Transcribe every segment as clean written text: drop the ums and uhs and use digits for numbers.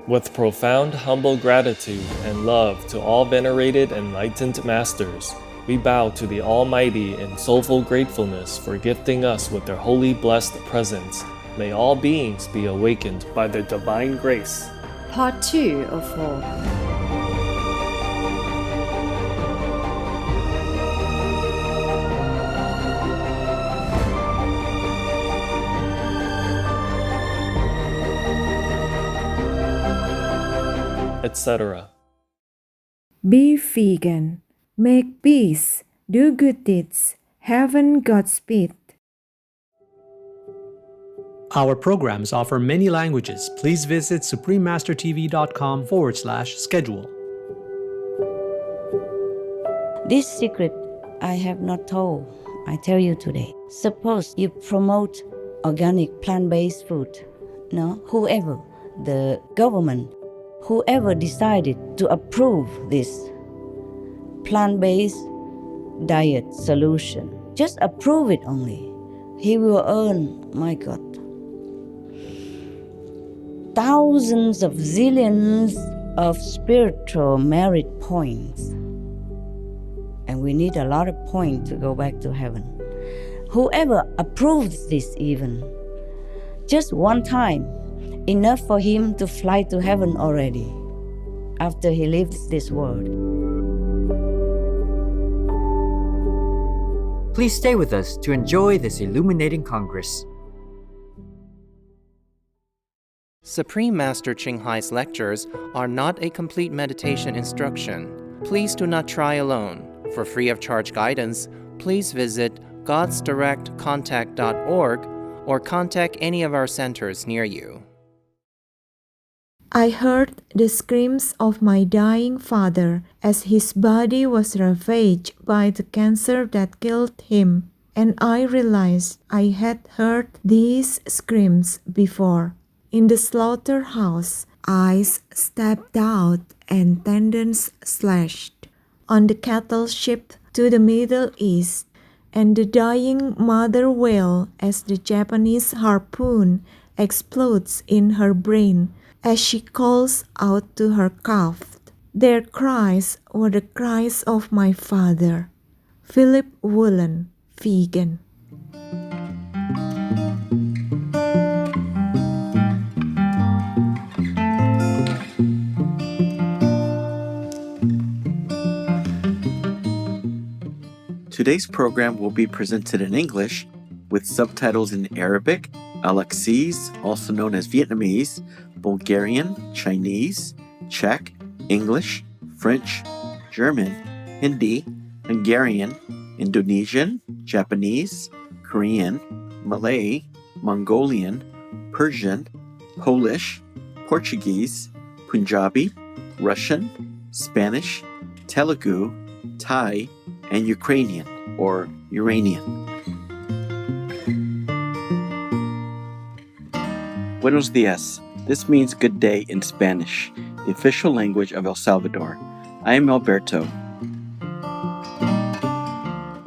With profound humble gratitude and love to all venerated enlightened masters, we bow to the Almighty in soulful gratefulness for gifting us with their holy blessed presence. May all beings be awakened by their divine grace. Part 2 of 4. Etc. Be vegan. Make peace. Do good deeds. Heaven Godspeed. Our programs offer many languages. Please visit suprememastertv.com/schedule. This secret I have not told, I tell you today. Suppose you promote organic plant-based food. No, whoever, the government, whoever decided to approve this plant-based diet solution, just approve it only. He will earn, my God, thousands of zillions of spiritual merit points. And we need a lot of points to go back to heaven. Whoever approves this even, just one time, enough for him to fly to heaven already after he leaves this world. Please stay with us to enjoy this illuminating Congress. Supreme Master Ching Hai's lectures are not a complete meditation instruction. Please do not try alone. For free of charge guidance, please visit godsdirectcontact.org or contact any of our centers near you. I heard the screams of my dying father as his body was ravaged by the cancer that killed him, and I realized I had heard these screams before. In the slaughterhouse, eyes stabbed out and tendons slashed. On the cattle shipped to the Middle East, and the dying mother wail as the Japanese harpoon explodes in her brain as she calls out to her calf. Their cries were the cries of my father. Philip Woolen, vegan. Today's program will be presented in English with subtitles in Arabic, Alexese, also known as Vietnamese, Bulgarian, Chinese, Czech, English, French, German, Hindi, Hungarian, Indonesian, Japanese, Korean, Malay, Mongolian, Persian, Polish, Portuguese, Punjabi, Russian, Spanish, Telugu, Thai, and Ukrainian or Uranian. Buenos dias. This means good day in Spanish, the official language of El Salvador. I am Alberto.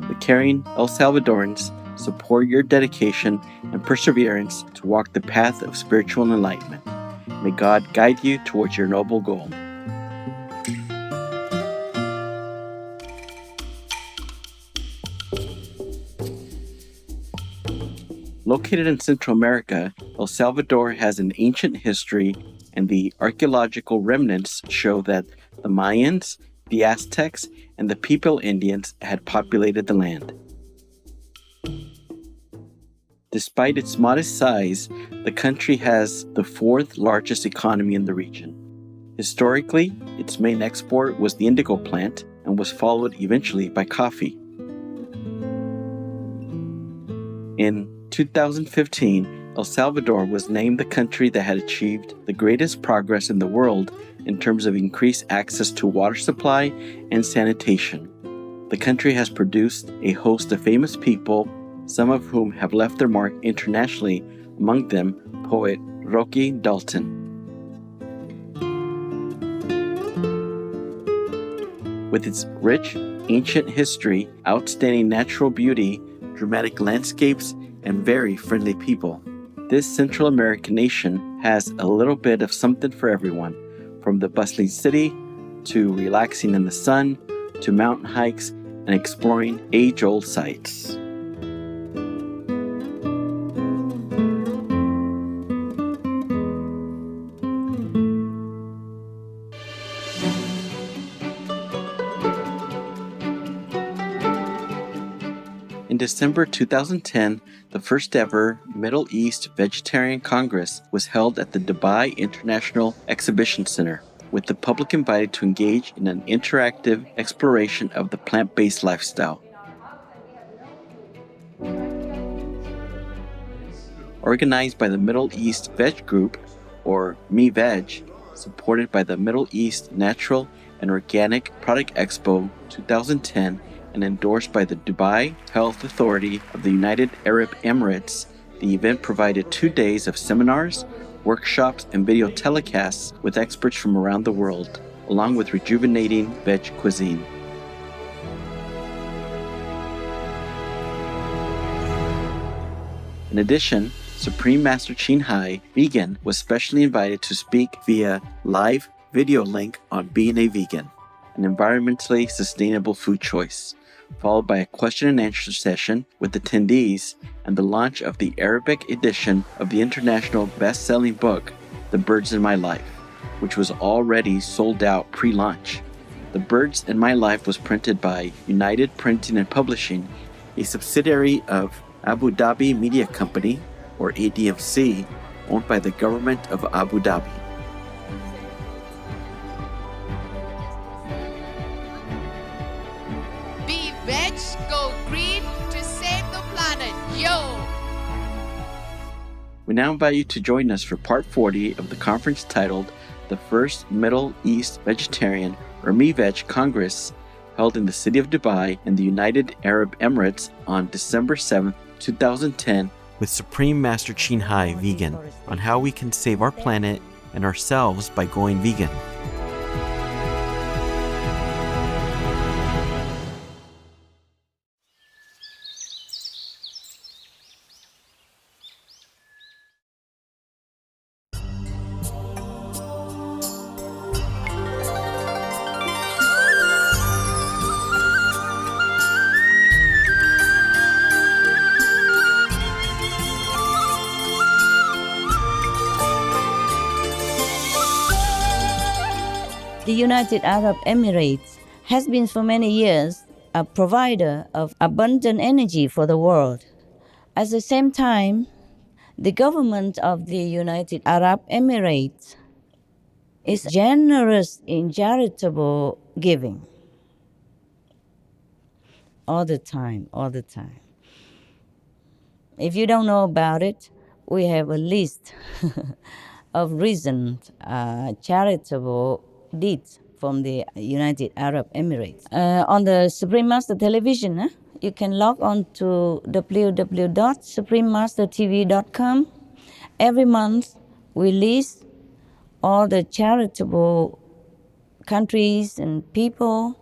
The caring El Salvadorans support your dedication and perseverance to walk the path of spiritual enlightenment. May God guide you towards your noble goal. Located in Central America, El Salvador has an ancient history, and the archaeological remnants show that the Mayans, the Aztecs, and the People Indians had populated the land. Despite its modest size, the country has the fourth largest economy in the region. Historically, its main export was the indigo plant and was followed eventually by coffee. In 2015, El Salvador was named the country that had achieved the greatest progress in the world in terms of increased access to water supply and sanitation. The country has produced a host of famous people, some of whom have left their mark internationally, among them poet Rocky Dalton. With its rich, ancient history, outstanding natural beauty, dramatic landscapes, and very friendly people, this Central American nation has a little bit of something for everyone, from the bustling city to relaxing in the sun to mountain hikes and exploring age-old sites. In December 2010, the first ever Middle East Vegetarian Congress was held at the Dubai International Exhibition Center, with the public invited to engage in an interactive exploration of the plant-based lifestyle. Organized by the Middle East Veg Group, or MEVEG, supported by the Middle East Natural and Organic Product Expo 2010, and endorsed by the Dubai Health Authority of the United Arab Emirates, the event provided 2 days of seminars, workshops, and video telecasts with experts from around the world, along with rejuvenating veg cuisine. In addition, Supreme Master Ching Hai, vegan, was specially invited to speak via live video link on being a vegan, an environmentally sustainable food choice, followed by a question and answer session with attendees and the launch of the Arabic edition of the international best-selling book, The Birds in My Life, which was already sold out pre-launch. The Birds in My Life was printed by United Printing and Publishing, a subsidiary of Abu Dhabi Media Company, or ADMC, owned by the government of Abu Dhabi. Be veg, go green to save the planet. Yo! We now invite you to join us for part 40 of the conference titled The First Middle East Vegetarian, or MEVEG Congress, held in the city of Dubai in the United Arab Emirates on December 7, 2010, with Supreme Master Ching Hai, vegan, on how we can save our planet and ourselves by going vegan. The United Arab Emirates has been for many years a provider of abundant energy for the world. At the same time, the government of the United Arab Emirates is generous in charitable giving. All the time. If you don't know about it, we have a list of recent charitable deeds from the United Arab Emirates. On the Supreme Master Television, you can log on to www.suprememastertv.com. Every month, we list all the charitable countries and people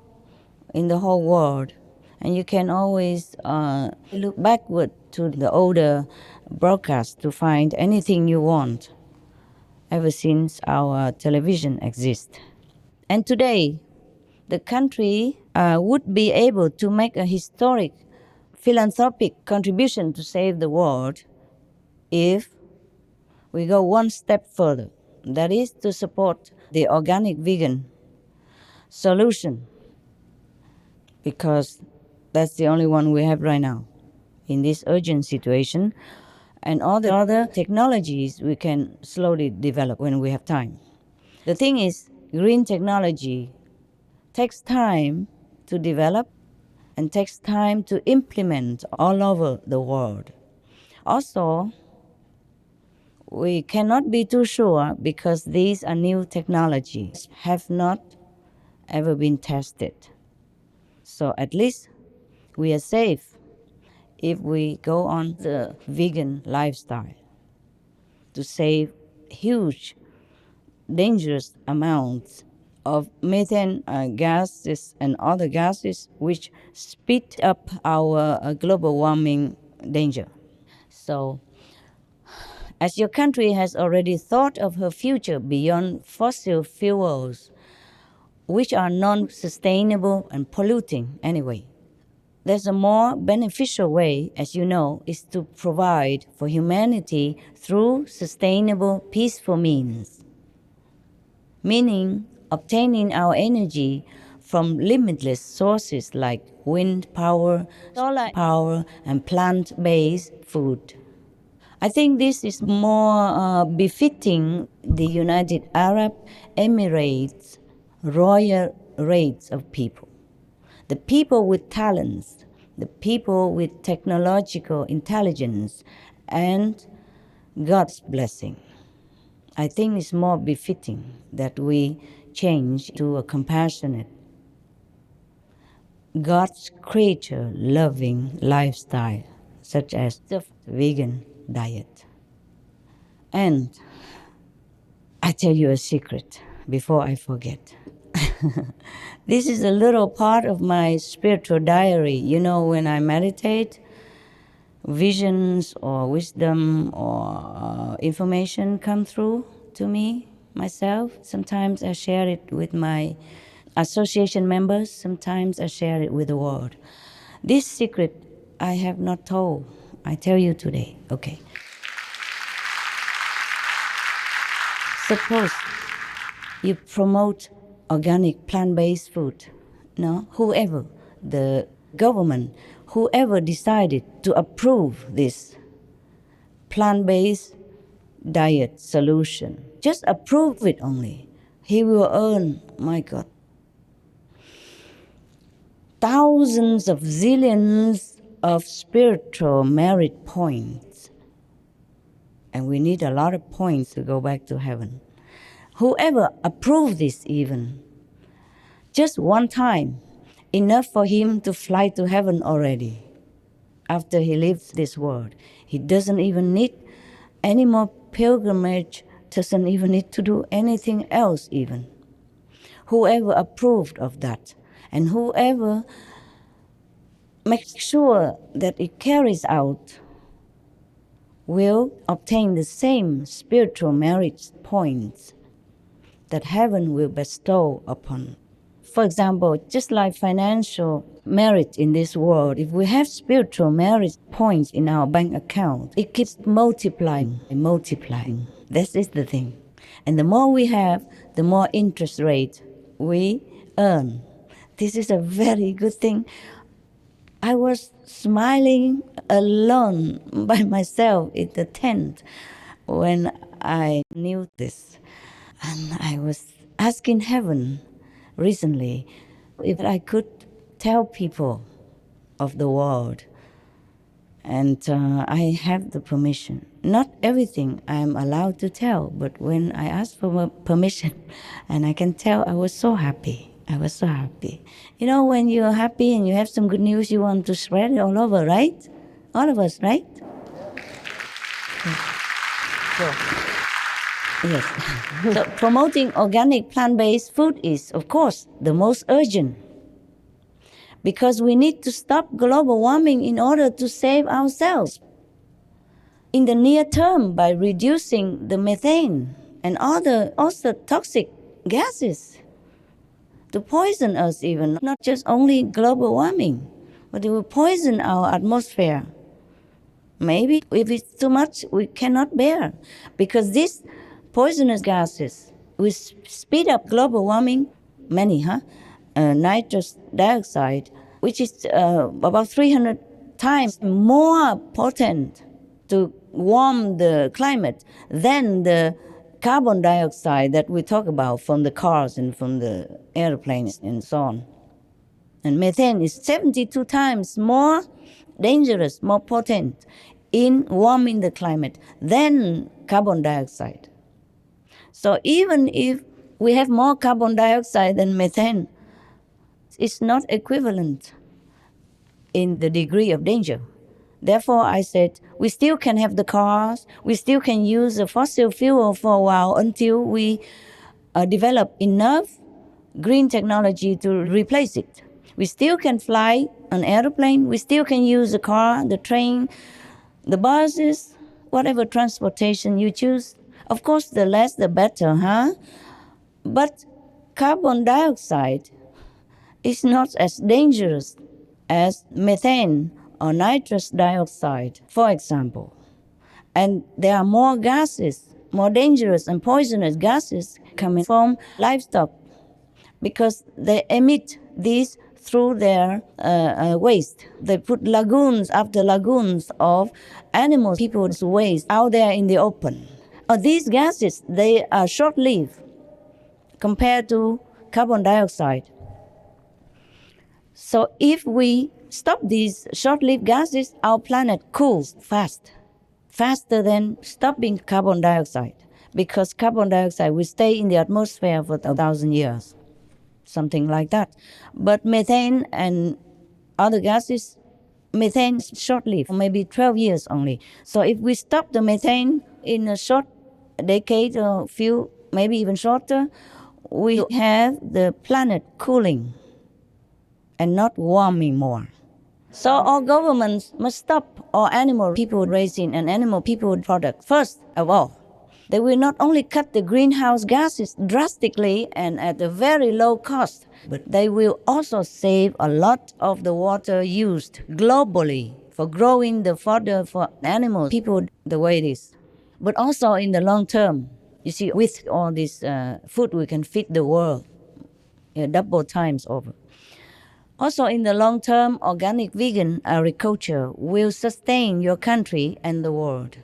in the whole world. And you can always look backward to the older broadcasts to find anything you want ever since our television exists. And today, the country would be able to make a historic philanthropic contribution to save the world if we go one step further. That is to support the organic vegan solution, because that's the only one we have right now in this urgent situation. And all the other technologies we can slowly develop when we have time. The thing is, green technology takes time to develop and takes time to implement all over the world. Also, we cannot be too sure because these are new technologies, have not ever been tested. So at least we are safe if we go on the vegan lifestyle to save huge, dangerous amounts of methane gases and other gases which speed up our global warming danger. So as your country has already thought of her future beyond fossil fuels, which are non-sustainable and polluting anyway. There's a more beneficial way, as you know, is to provide for humanity through sustainable, peaceful means, meaning obtaining our energy from limitless sources like wind power, solar power, and plant-based food. I think this is more befitting the United Arab Emirates royal race of people. The people with talents, the people with technological intelligence, and God's blessing. I think it's more befitting that we change to a compassionate, God's creature loving lifestyle, such as the vegan diet. And I tell you a secret before I forget. This is a little part of my spiritual diary. You know, when I meditate, visions or wisdom or information come through to me, myself. Sometimes I share it with my association members. Sometimes I share it with the world. This secret I have not told. I tell you today. Okay. Suppose you promote organic plant-based food, no? Whoever, the government, whoever decided to approve this plant-based diet solution, just approve it only. He will earn, my God, thousands of zillions of spiritual merit points. And we need a lot of points to go back to heaven. Whoever approved this even, just one time, enough for him to fly to heaven already after he leaves this world. He doesn't even need any more pilgrimage, doesn't even need to do anything else even. Whoever approved of that, and whoever makes sure that it carries out, will obtain the same spiritual merit points that heaven will bestow upon. For example, just like financial merit in this world, if we have spiritual merit points in our bank account, it keeps multiplying and multiplying. This is the thing. And the more we have, the more interest rate we earn. This is a very good thing. I was smiling alone by myself in the tent when I knew this. And I was asking heaven recently if I could tell people of the world. And I have the permission. Not everything I'm allowed to tell, but when I asked for permission and I can tell, I was so happy. I was so happy. You know, when you're happy and you have some good news, you want to spread it all over, right? All of us, right? So, yes. So promoting organic plant-based food is, of course, the most urgent, because we need to stop global warming in order to save ourselves in the near term by reducing the methane and other also toxic gases to poison us even, not just only global warming, but it will poison our atmosphere. Maybe if it's too much, we cannot bear, because these poisonous gases will speed up global warming, nitrous dioxide, which is about 300 times more potent to warm the climate than the carbon dioxide that we talk about from the cars and from the airplanes and so on. And methane is 72 times more dangerous, more potent in warming the climate than carbon dioxide. So even if we have more carbon dioxide than methane, it's not equivalent in the degree of danger. Therefore, I said, we still can have the cars, we still can use the fossil fuel for a while until we develop enough green technology to replace it. We still can fly an airplane, we still can use the car, the train, the buses, whatever transportation you choose. Of course, the less the better, huh? But carbon dioxide is not as dangerous as methane or nitrous dioxide, for example. And there are more gases, more dangerous and poisonous gases coming from livestock because they emit these through their waste. They put lagoons after lagoons of animals, people's waste out there in the open. These gases, they are short-lived compared to carbon dioxide. So if we stop these short-lived gases, our planet cools faster than stopping carbon dioxide, because carbon dioxide will stay in the atmosphere for 1,000 years, something like that. But methane and other gases, methane is short-lived, maybe 12 years only. So if we stop the methane in a short decade or few, maybe even shorter, we have the planet cooling and not warming more. So all governments must stop all animal people raising and animal people product first of all. They will not only cut the greenhouse gases drastically and at a very low cost, but they will also save a lot of the water used globally for growing the fodder for animal people the way it is. But also in the long term, you see, with all this food, we can feed the world double times over. Also, in the long term, organic vegan agriculture will sustain your country and the world.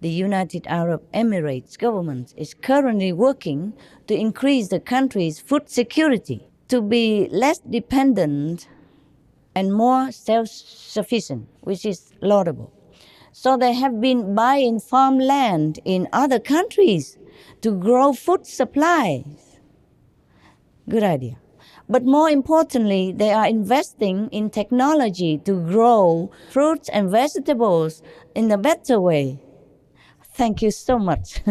The United Arab Emirates government is currently working to increase the country's food security, to be less dependent and more self-sufficient, which is laudable. So they have been buying farmland in other countries to grow food supplies. Good idea. But more importantly, they are investing in technology to grow fruits and vegetables in a better way. Thank you so much.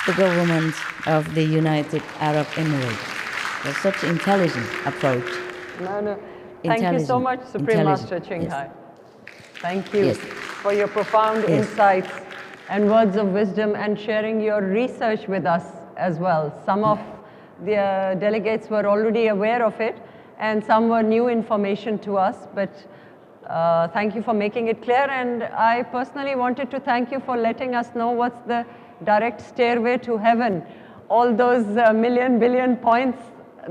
The government of the United Arab Emirates for such intelligent approach. No. Thank you so much, Supreme Master Ching Hai. Thank you for your profound insights and words of wisdom and sharing your research with us as well. Some of the delegates were already aware of it and some were new information to us, but thank you for making it clear. And I personally wanted to thank you for letting us know what's the direct stairway to heaven. All those million, billion points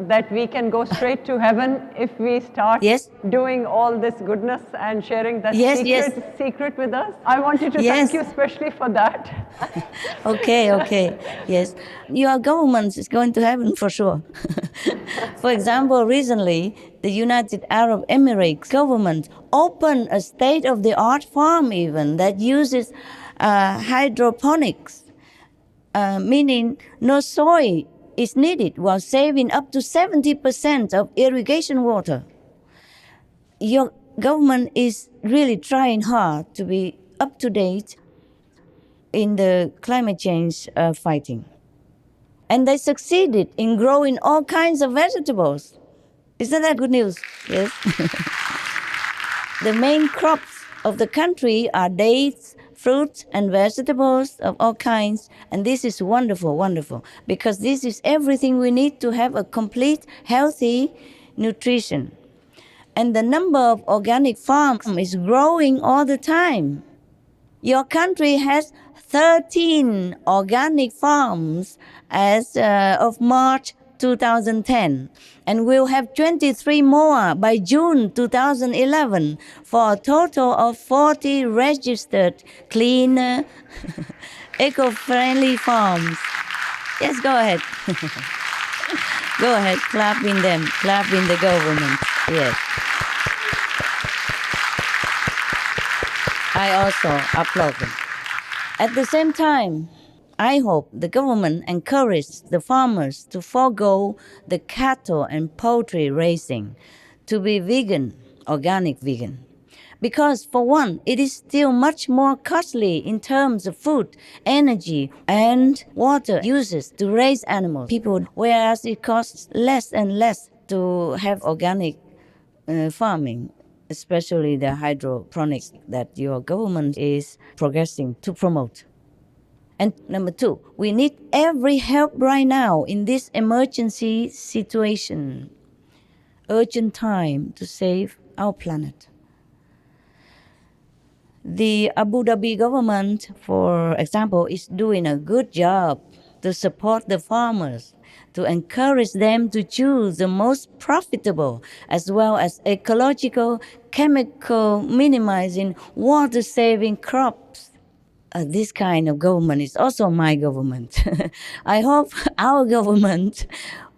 that we can go straight to heaven if we start doing all this goodness and sharing that secret with us. I wanted to thank you especially for that. Okay, yes. Your government is going to heaven for sure. For example, recently, the United Arab Emirates government opened a state-of-the-art farm even that uses hydroponics, meaning no soil is needed while saving up to 70% of irrigation water. Your government is really trying hard to be up to date in the climate change fighting. And they succeeded in growing all kinds of vegetables. Isn't that good news? Yes. The main crops of the country are dates, fruits and vegetables of all kinds. And this is wonderful, wonderful, because this is everything we need to have a complete, healthy nutrition. And the number of organic farms is growing all the time. Your country has 13 organic farms as of March 2010, and we'll have 23 more by June 2011 for a total of 40 registered clean, eco-friendly farms. Yes, go ahead. Go ahead, clap in them, clap in the government. Yes. I also applaud them. At the same time, I hope the government encourages the farmers to forego the cattle and poultry raising to be vegan, organic vegan. Because for one, it is still much more costly in terms of food, energy, and water uses to raise animals, whereas it costs less and less to have organic farming. especially the hydroponics that your government is progressing to promote. And number 2, we need every help right now in this emergency situation. Urgent time to save our planet. The Abu Dhabi government, for example, is doing a good job to support the farmers, to encourage them to choose the most profitable as well as ecological, chemical minimizing, water-saving crops. This kind of government is also my government. I hope our government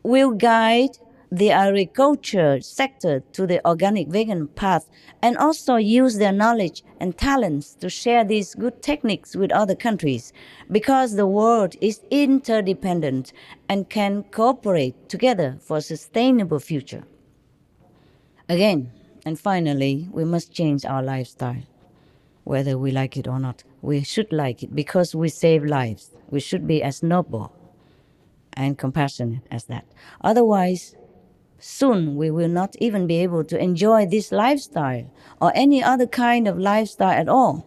will guide the agriculture sector to the organic vegan path and also use their knowledge and talents to share these good techniques with other countries, because the world is interdependent and can cooperate together for a sustainable future. Again, and finally, we must change our lifestyle. Whether we like it or not, we should like it because we save lives. We should be as noble and compassionate as that. Otherwise, soon we will not even be able to enjoy this lifestyle or any other kind of lifestyle at all.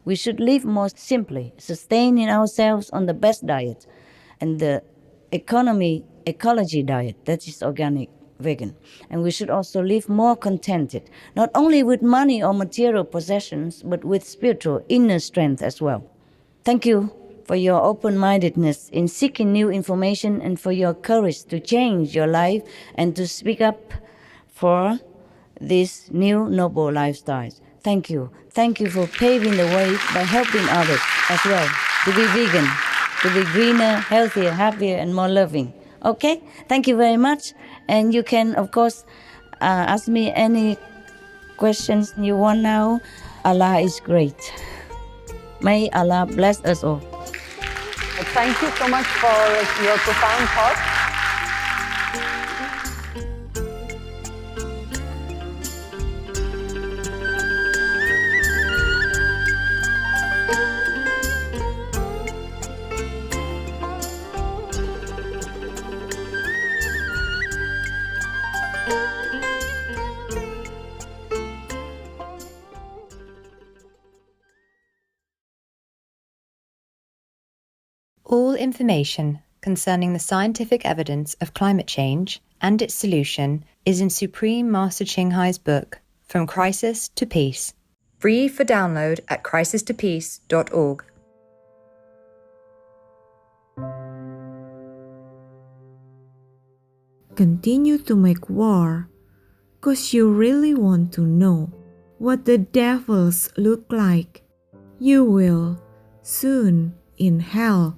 We should live more simply, sustaining ourselves on the best diet and the ecology diet, that is organic, vegan. And we should also live more contented, not only with money or material possessions, but with spiritual inner strength as well. Thank you for your open-mindedness in seeking new information and for your courage to change your life and to speak up for these new noble lifestyles. Thank you. Thank you for paving the way by helping others as well to be vegan, to be greener, healthier, happier, and more loving. Okay? Thank you very much. And you can, of course, ask me any questions you want now. Allah is great. May Allah bless us all. Thank you so much for your profound thoughts. All information concerning the scientific evidence of climate change and its solution is in Supreme Master Ching Hai's book, From Crisis to Peace, free for download at crisistopeace.org. Continue to make war, 'cause you really want to know what the devils look like. You will soon in hell.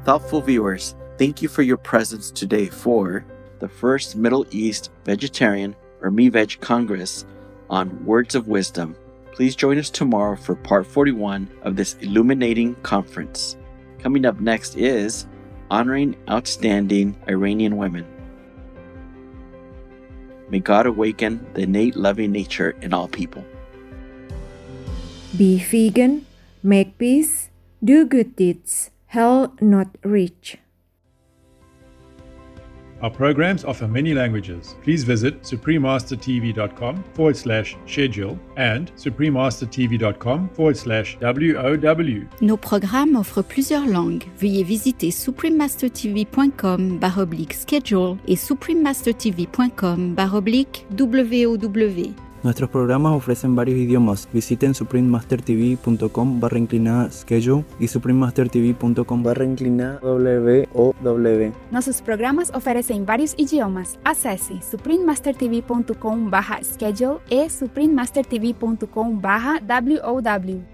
Thoughtful viewers, thank you for your presence today for the first Middle East Vegetarian or MEVEG Congress on Words of Wisdom. Please join us tomorrow for part 41 of this illuminating conference. Coming up next is Honoring Outstanding Iranian Women. May God awaken the innate loving nature in all people. Be vegan, make peace, do good deeds, hell not reach. Our programs offer many languages. Please visit suprememastertv.com/schedule and suprememastertv.com/WOW. Nos programmes offrent plusieurs langues. Veuillez visiter suprememastertv.com/schedule et suprememastertv.com/WOW. Nuestros programas ofrecen varios idiomas. Visiten suprememastertv.com/schedule y suprememastertv.com/WOW. Nossos programas oferecem vários idiomas. Acesse suprememastertv.com/schedule e suprememastertv.com/WOW.